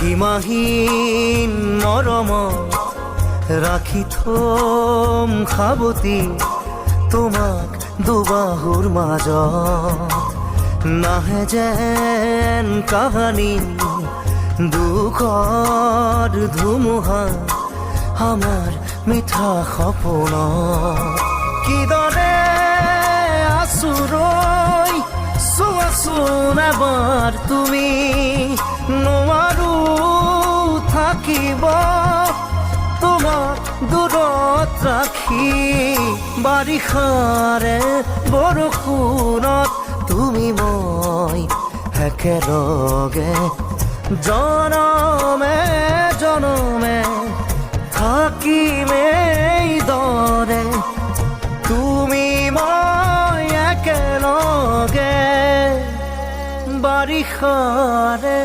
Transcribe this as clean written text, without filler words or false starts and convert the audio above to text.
সীমাহীন মৰমত ৰাখি থম সাৱতি তোমাক দুবাহুৰ মাজত। নাহে যেন কাহানি দুখৰ ধুমুহা আমাৰ মিঠা সপোনত। কিদৰে আছো ৰৈ চোৱাচোন এবাৰ তুমি, নোৱাৰো থাকিব তোমাক দূৰত ৰাখি। বাৰিষাৰে বৰষুণত তুমি মই একেলগে জনমে জনমে থাকিমেই দৰে। তুমি মই একেলগে বাৰিষাৰে